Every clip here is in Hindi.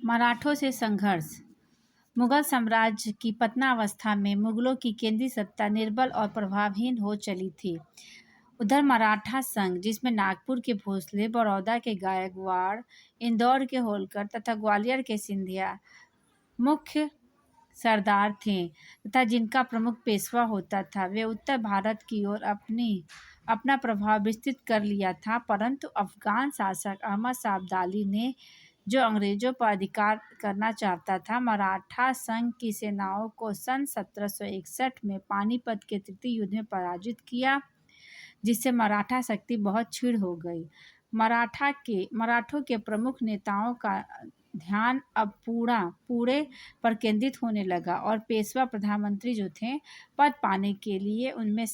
मराठों से संघर्ष। मुगल साम्राज्य की पतनावस्था में मुगलों की केंद्रीय सत्ता निर्बल और प्रभावहीन हो चली थी। उधर मराठा संघ, जिसमें नागपुर के भोसले, बड़ौदा के गायकवाड़, इंदौर के होलकर तथा ग्वालियर के सिंधिया मुख्य सरदार थे तथा जिनका प्रमुख पेशवा होता था, वे उत्तर भारत की ओर अपना प्रभाव विस्तृत कर लिया था। परंतु अफगान शासक अहमद शाह अब्दाली ने, जो अंग्रेजों पर अधिकार करना चाहता था, मराठा संघ की सेनाओं को सन 1761 में पानीपत के तृतीय युद्ध में पराजित किया, जिससे मराठा शक्ति बहुत क्षीण हो गई। मराठों के प्रमुख नेताओं का ध्यान अब पूरे पर केंद्रित होने लगा और पेशवा प्रधानमंत्री जो थे, पद पाने के लिए उनमें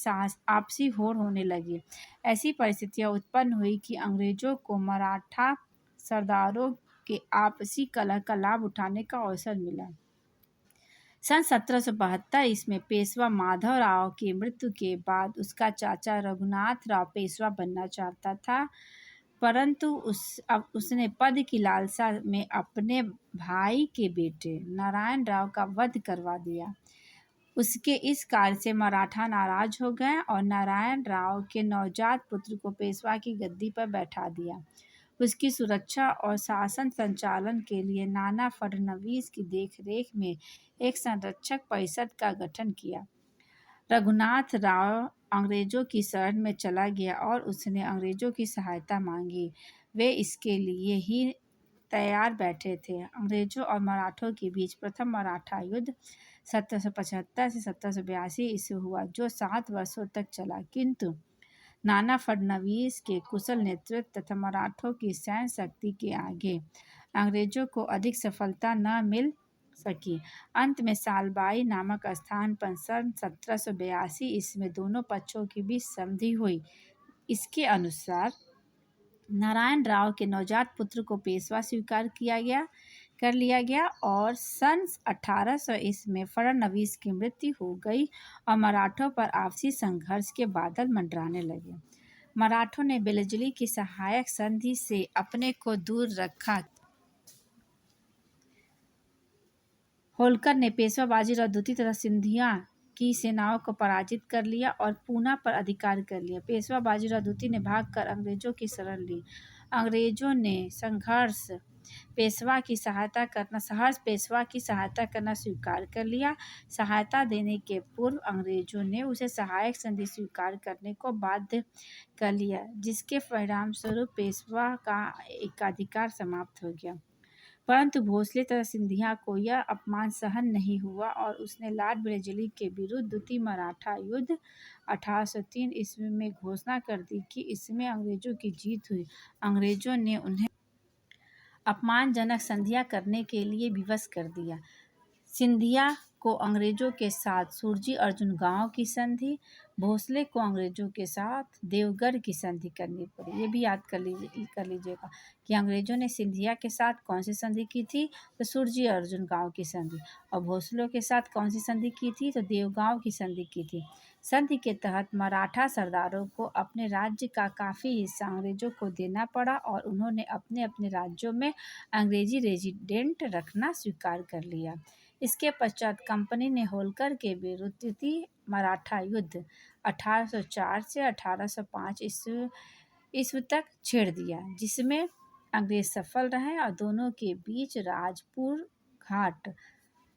आपसी होड़ होने लगी। ऐसी परिस्थितियां उत्पन्न हुई कि अंग्रेजों को मराठा सरदारों के आपसी कलह का लाभ उठाने का अवसर मिला। सन 1772 ईस्वी में पेशवा माधव राव की मृत्यु के बाद उसका चाचा रघुनाथ राव पेशवा बनना चाहता था, परंतु उसने पद की लालसा में अपने भाई के बेटे नारायण राव का वध करवा दिया। उसके इस कार्य से मराठा नाराज हो गए और नारायण राव के नवजात पुत्र को पेशवा की गद्दी पर बैठा दिया। उसकी सुरक्षा और शासन संचालन के लिए नाना फडणवीस की देखरेख में एक संरक्षक परिषद का गठन किया। रघुनाथ राव अंग्रेजों की शरण में चला गया और उसने अंग्रेजों की सहायता मांगी। वे इसके लिए ही तैयार बैठे थे। अंग्रेजों और मराठों के बीच प्रथम मराठा युद्ध 1775 से 1782 ईस्वी हुआ, जो 7 वर्षों तक चला, किंतु नाना फडणवीस के कुशल नेतृत्व तथा मराठों की सैन्य शक्ति के आगे अंग्रेजों को अधिक सफलता न मिल सकी। अंत में सालबाई नामक स्थान पर सन 1782 ईस्वी में दोनों पक्षों के बीच संधि हुई। इसके अनुसार नारायण राव के नवजात पुत्र को पेशवा स्वीकार कर लिया गया और सन 1800 ईस्वी में फडणवीस की मृत्यु हो गई और मराठों पर आपसी संघर्ष के बादल मंडराने लगे। मराठों ने बेलजली की सहायक संधि से अपने को दूर रखा। होलकर ने पेशवा बाजीराव द्वितीय तथा सिंधिया की सेनाओं को पराजित कर लिया और पूना पर अधिकार कर लिया। पेशवा बाजीराव द्वितीय ने भागकर अंग्रेजों की शरण ली। अंग्रेजों ने सहर्ष पेशवा की सहायता करना स्वीकार कर लिया। सहायता देने के पूर्व अंग्रेजों ने उसे सहायक संधि स्वीकार करने को बाध्य कर लिया, जिसके परिणाम स्वरूप पेशवा का एकाधिकार समाप्त हो गया। परंतु भोसले तथा सिंधिया को यह अपमान सहन नहीं हुआ और उसने लॉर्ड बेलजली के विरुद्ध द्वितीय मराठा युद्ध 1803 ईस्वी में घोषणा कर दी कि इसमें अंग्रेजों की जीत हुई। अंग्रेजों ने उन्हें अपमानजनक संधियां करने के लिए विवश कर दिया। सिंधिया को अंग्रेजों के साथ सुरजी अर्जुन गांव की संधि, भोसले को अंग्रेजों के साथ देवगढ़ की संधि करनी पड़ी। ये भी याद कर लीजिएगा कि अंग्रेजों ने सिंधिया के साथ कौन सी संधि की थी, तो सुरजी अर्जुन गांव की संधि, और भोसलों के साथ कौन सी संधि की थी, तो देवगांव की संधि की थी। संधि के तहत मराठा सरदारों को अपने राज्य का काफ़ी हिस्सा अंग्रेजों को देना पड़ा और उन्होंने अपने अपने राज्यों में अंग्रेजी रेजिडेंट रखना स्वीकार कर लिया। इसके पश्चात कंपनी ने होलकर के विरुद्ध द्वितीय मराठा युद्ध 1804 से 1805 ईस्वी तक छेड़ दिया, जिसमें अंग्रेज सफल रहे और दोनों के बीच राजपुर घाट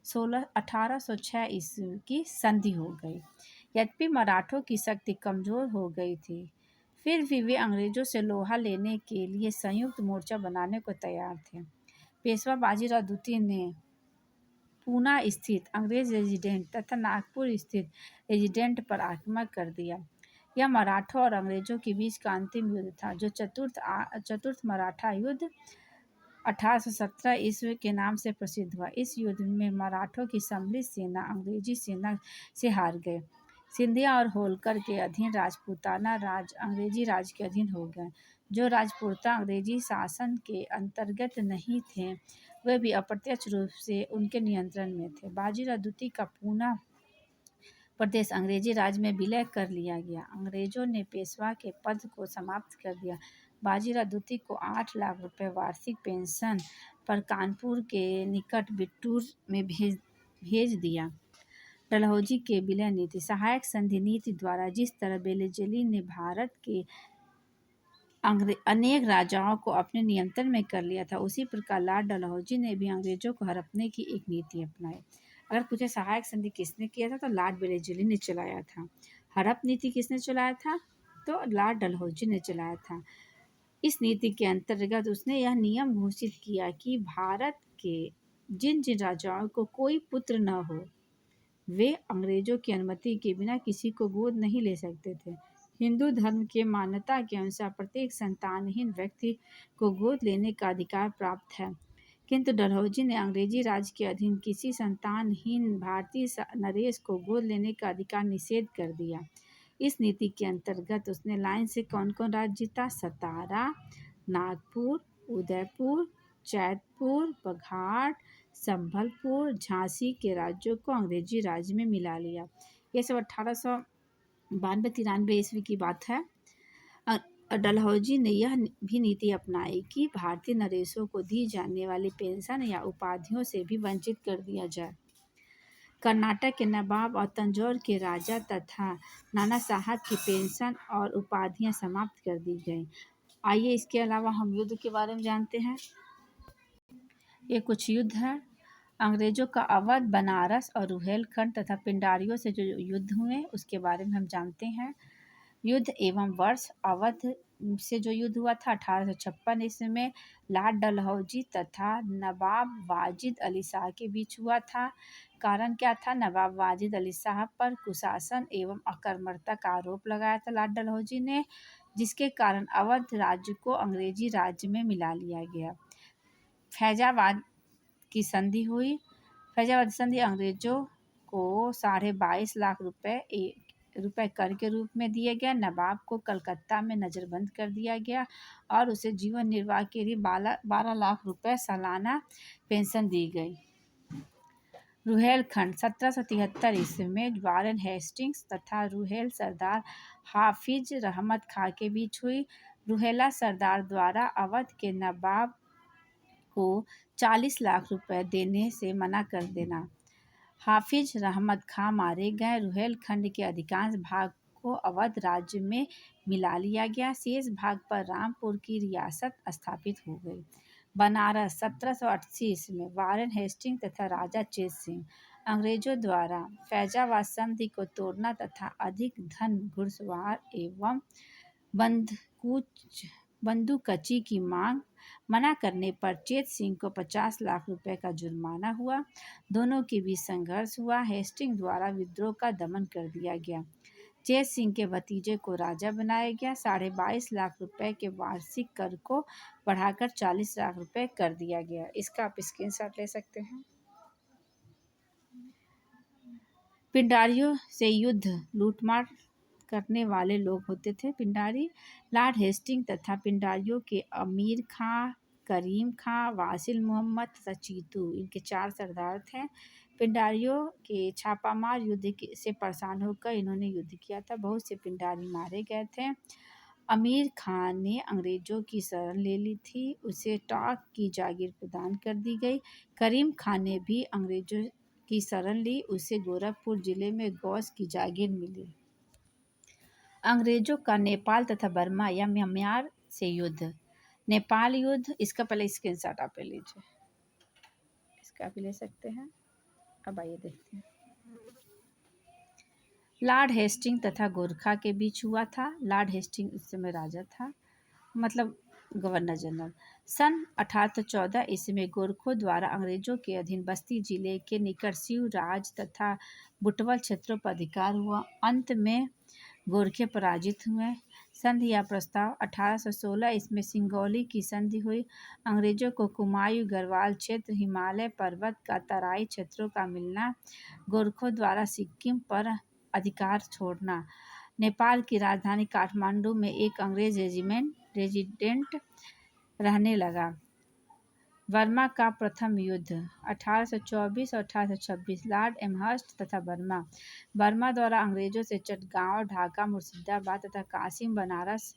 1806 ईस्वी की संधि हो गई। यद्यपि मराठों की शक्ति कमजोर हो गई थी, फिर भी वे अंग्रेजों से लोहा लेने के लिए संयुक्त मोर्चा बनाने को तैयार थे। पेशवा बाजीराव द्वितीय ने पूना स्थित अंग्रेज रेजिडेंट तथा नागपुर स्थित रेजिडेंट पर आक्रमण कर दिया। यह मराठों और अंग्रेजों के बीच का अंतिम युद्ध था, जो चतुर्थ मराठा युद्ध 1817 ईस्वी के नाम से प्रसिद्ध हुआ। इस युद्ध में मराठों की सम्मिलित सेना अंग्रेजी सेना से हार गए। सिंधिया और होलकर के अधीन राजपूताना राज अंग्रेजी राज के अधीन हो गए। जो राजपूताना अंग्रेजी शासन के अंतर्गत नहीं थे, वे भी अप्रत्यक्ष रूप से उनके नियंत्रण में थे। बाजीराव द्वितीय का पूना प्रदेश अंग्रेजी राज में विलय कर लिया गया। अंग्रेजों ने पेशवा के पद को समाप्त कर दिया। बाजीराव द्वितीय को 8 लाख रुपए वार्षिक पेंशन पर कानपुर के निकट बिट्टूर में भेज दिया। डलहौजी के विलय नीति। सहायक संधि नीति द्वारा जिस तरह वेलेज़ली ने भारत के अनेक राजाओं को अपने नियंत्रण में कर लिया था, उसी प्रकार लॉर्ड डलहौजी ने भी अंग्रेजों को हड़पने की एक नीति अपनाई। अगर पूछे सहायक संधि किसने किया था, तो लॉर्ड वेलेज़ली ने चलाया था। हड़प नीति किसने चलाया था, तो लॉर्ड डलहौजी ने चलाया था। इस नीति के अंतर्गत उसने यह नियम घोषित किया कि भारत के जिन जिन राजाओं को कोई पुत्र न हो, वे अंग्रेजों की अनुमति के बिना किसी को गोद नहीं ले सकते थे। हिंदू धर्म के मान्यता के अनुसार प्रत्येक संतानहीन व्यक्ति को गोद लेने का अधिकार प्राप्त है, किंतु डलहौजी ने अंग्रेजी राज के अधीन किसी संतानहीन भारतीय नरेश को गोद लेने का अधिकार निषेध कर दिया। इस नीति के अंतर्गत उसने लाइन से कौन कौन राज्य जीता? सतारा, नागपुर, उदयपुर, जैतपुर, बघाट, संभलपुर, झांसी के राज्यों को अंग्रेजी राज्य में मिला लिया। ये सब 1892-93 ईस्वी की बात है। डलहौजी ने यह भी नीति अपनाई कि भारतीय नरेशों को दी जाने वाली पेंशन या उपाधियों से भी वंचित कर दिया जाए। कर्नाटक के नवाब और तंजौर के राजा तथा नाना साहब की पेंशन और उपाधियां समाप्त कर दी गई। आइए इसके अलावा हम युद्ध के बारे में जानते हैं। ये कुछ युद्ध है। अंग्रेजों का अवध, बनारस और रुहेलखंड तथा पिंडारियों से जो युद्ध हुए उसके बारे में हम जानते हैं। युद्ध एवं वर्ष। अवध से जो युद्ध हुआ था 1856 ईस्वी में लॉर्ड डलहौजी तथा नवाब वाजिद अली शाह के बीच हुआ था। कारण क्या था? नवाब वाजिद अली शाह पर कुशासन एवं अकर्मकता का आरोप लगाया था लॉर्ड डलहौजी ने, जिसके कारण अवध राज्य को अंग्रेजी राज्य में मिला लिया गया। फैजाबाद की संधि हुई। फैजाबाद संधि अंग्रेजों को 22.5 लाख रुपए कर के रूप में दिए गए। नवाब को कलकत्ता में नज़रबंद कर दिया गया और उसे जीवन निर्वाह के लिए 12 लाख रुपए सालाना पेंशन दी गई। रुहेलखंड 1773 ईस्वी में वारेन हेस्टिंग्स तथा रुहेल सरदार हाफिज रहमत खां के बीच हुई। रुहेला सरदार द्वारा अवध के नवाब को 40 लाख रुपए देने से मना कर देना। हाफिज रहमत खां मारे गए। रुहेलखंड के अधिकांश भाग को अवध राज्य में मिला लिया गया। शेष भाग पर रामपुर की रियासत स्थापित हो गई। बनारस 1780 ईस्वी में वारेन हेस्टिंग तथा राजा चेत सिंह अंग्रेजों द्वारा फैजाबाद संधि को तोड़ना तथा अधिक धन, घुड़सवार एवं बंदूकची की मांग मना करने पर चेत सिंह को 50 लाख रुपए का जुर्माना हुआ। दोनों के बीच संघर्ष हुआ। हेस्टिंग द्वारा विद्रोह का दमन कर दिया गया। चेत सिंह के भतीजे को राजा बनाया गया। 22.5 लाख रुपए के वार्षिक कर को बढ़ाकर 40 लाख रुपए कर दिया गया। इसका आप स्क्रीनशॉट ले सकते हैं। पिंडारियों से युद्ध, लूटमार करने वाले लोग होते थे पिंडारी। लॉर्ड हेस्टिंग तथा पिंडारियों के अमीर खां, करीम खां, वासिल मोहम्मद तथा चीतू, इनके 4 सरदार थे। पिंडारियों के छापामार युद्ध से परेशान होकर इन्होंने युद्ध किया था। बहुत से पिंडारी मारे गए थे। अमीर खां ने अंग्रेजों की शरण ले ली थी। उसे टाक की जागीर प्रदान कर दी गई। करीम खां ने भी अंग्रेजों की शरण ली। उसे गोरखपुर जिले में गौस की जागीर मिली। अंग्रेजों का नेपाल तथा बर्मा या म्यांमार से युद्ध। नेपाल युद्ध, इसका पहले स्क्रीनशॉट आप ले लीजिए, इसका भी ले सकते हैं। अब आइए देखते हैं। लॉर्ड हेस्टिंग तथा गोरखा के बीच हुआ था। लॉर्ड हेस्टिंग उस समय राजा था, मतलब गवर्नर जनरल। सन 1814 ईस्वी में गोरखों द्वारा अंग्रेजों के अधीन बस्ती जिले के निकट शिवराज तथा बुटवल क्षेत्रों पर अधिकार हुआ। अंत में गोरखे पराजित हुए। संधि या प्रस्ताव 1816 इसमें सिंगौली की संधि हुई। अंग्रेजों को कुमायूं, गढ़वाल क्षेत्र, हिमालय पर्वत का तराई क्षेत्रों का मिलना, गोरखों द्वारा सिक्किम पर अधिकार छोड़ना, नेपाल की राजधानी काठमांडू में एक अंग्रेज रेजिडेंट रहने लगा। बर्मा का प्रथम युद्ध 1824 और 1826। लॉर्ड एमहर्स्ट तथा बर्मा द्वारा अंग्रेजों से चटगांव, ढाका, मुर्शिदाबाद तथा कासिम बनारस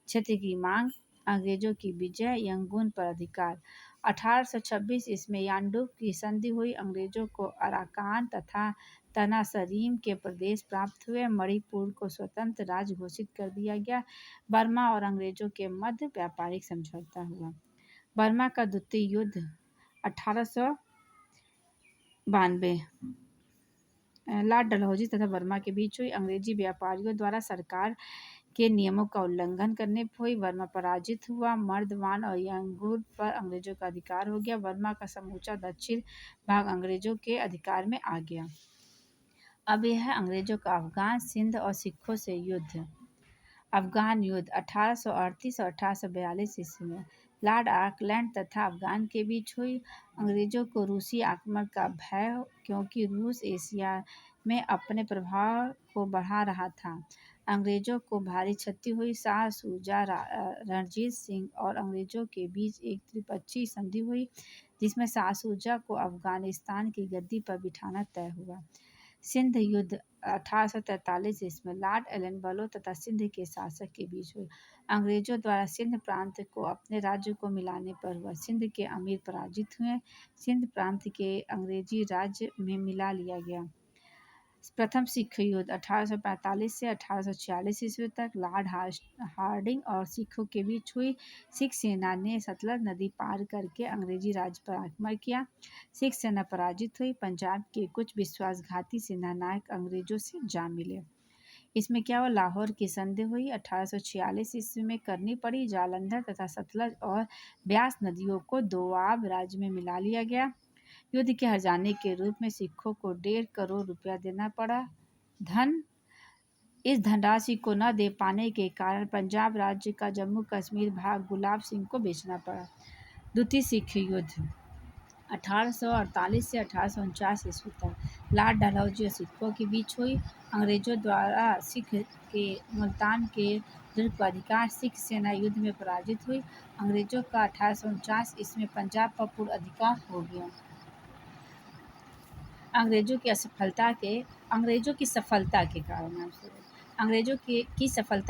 क्षेत्र की मांग अंग्रेजों की विजय, यंगून पर अधिकार। 1826 ईस्वी में यांडूब की संधि हुई। अंग्रेजों को अराकान तथा तनासरीम के प्रदेश प्राप्त हुए। मणिपुर को स्वतंत्र राज्य घोषित कर दिया गया। बर्मा और अंग्रेजों के मध्य व्यापारिक समझौता हुआ। बर्मा का द्वितीय युद्ध 1892 लॉर्ड डलहौजी तथा बर्मा के बीच हुई। अंग्रेजी व्यापारियों द्वारा सरकार के नियमों का उल्लंघन करने पर हुई। बर्मा पराजित हुआ। मर्दवान और यंगून पर अंग्रेजों का अधिकार हो गया। बर्मा का समूचा दक्षिण भाग अंग्रेजों के अधिकार में आ गया। अब यह है अंग्रेजों का अफगान, सिंध और सिखों से युद्ध। अफगान युद्ध 1838 और 1842 ईस्वी में लॉर्ड ऑकलैंड तथा अफगान के बीच हुई। अंग्रेजों को रूसी आक्रमण का भय, क्योंकि रूस एशिया में अपने प्रभाव को बढ़ा रहा था। अंग्रेजों को भारी क्षति हुई। शाह शुजा, रणजीत सिंह और अंग्रेजों के बीच एक त्रिपक्षीय संधि हुई, जिसमें शाह शुजा को अफगानिस्तान की गद्दी पर बिठाना तय हुआ। सिंध युद्ध 1843 ईस्वी में लॉर्ड एलन तथा सिंध के शासक के बीच हुई। अंग्रेजों द्वारा सिंध प्रांत को अपने राज्य को मिलाने पर हुआ। सिंध के अमीर पराजित हुए। सिंध प्रांत के अंग्रेजी राज्य में मिला लिया गया। प्रथम सिख युद्ध 1845 से 1846 ईस्वी तक लॉर्ड हार्डिंग और सिखों के बीच हुई। सिख सेना ने सतलज नदी पार करके अंग्रेजी राज्य पर आक्रमण किया। सिख सेना पराजित हुई। पंजाब के कुछ विश्वासघाती सेनानायक अंग्रेजों से जा मिले। इसमें क्या हुआ? लाहौर की संधि हुई। 1846 ईस्वी में करनी पड़ी। जालंधर तथा सतलज और ब्यास नदियों को दोआब राज्य में मिला लिया गया। युद्ध के हर्जाने के रूप में सिखों को 1.5 करोड़ रुपया देना पड़ा। इस धनराशि को न दे पाने के कारण पंजाब राज्य का जम्मू कश्मीर भाग गुलाब सिंह को बेचना पड़ा। द्वितीय सिख युद्ध 1848 से 1849 ईस्वी तक लॉर्ड डलहौजी और सिखों के बीच हुई। अंग्रेजों द्वारा सिख के मुल्तान के दुर्ग पर अधिकार। सिख सेना युद्ध में पराजित हुई। अंग्रेजों का 1849 ईस्वी में पंजाब पर पूर्ण अधिकार हो गया। अंग्रेजों की सफलता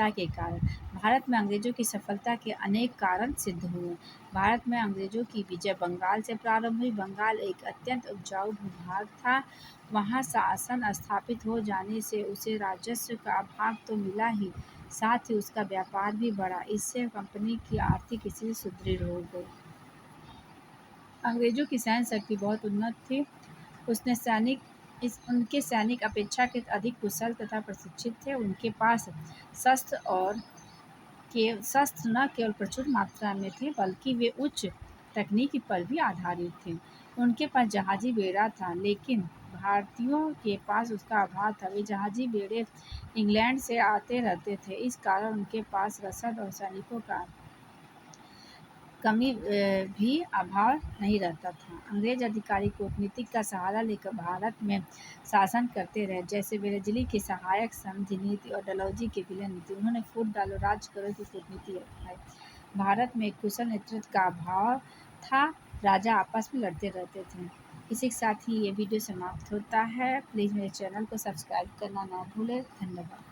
के कारण भारत में अंग्रेजों की सफलता के अनेक कारण सिद्ध हुए। भारत में अंग्रेजों की विजय बंगाल से प्रारंभ हुई। बंगाल एक अत्यंत उपजाऊ भूभाग था। वहाँ शासन स्थापित हो जाने से उसे राजस्व का भाग तो मिला ही, साथ ही उसका व्यापार भी बढ़ा। इससे कंपनी की आर्थिक स्थिति सुदृढ़ हो गई। अंग्रेजों की सैन्य शक्ति बहुत उन्नत थी। उनके सैनिक अपेक्षाकृत अधिक कुशल तथा प्रशिक्षित थे। उनके पास शस्त्र न केवल प्रचुर मात्रा में थे, बल्कि वे उच्च तकनीकी पर भी आधारित थे। उनके पास जहाजी बेड़ा था, लेकिन भारतीयों के पास उसका अभाव था। वे जहाजी बेड़े इंग्लैंड से आते रहते थे, इस कारण उनके पास रसद और सैनिकों का कमी भी अभाव नहीं रहता था। अंग्रेज अधिकारी कूटनीति का सहारा लेकर भारत में शासन करते रहे, जैसे वेलेस्ली की सहायक समझी नीति और डलहौजी की विलय नीति। उन्होंने फूट डालो राज करो की कूटनीति अपनाई। भारत में एक कुशल नेतृत्व का अभाव था। राजा आपस में लड़ते रहते थे। इसी के साथ ही ये वीडियो समाप्त होता है। प्लीज़ मेरे चैनल को सब्सक्राइब करना ना भूलें। धन्यवाद।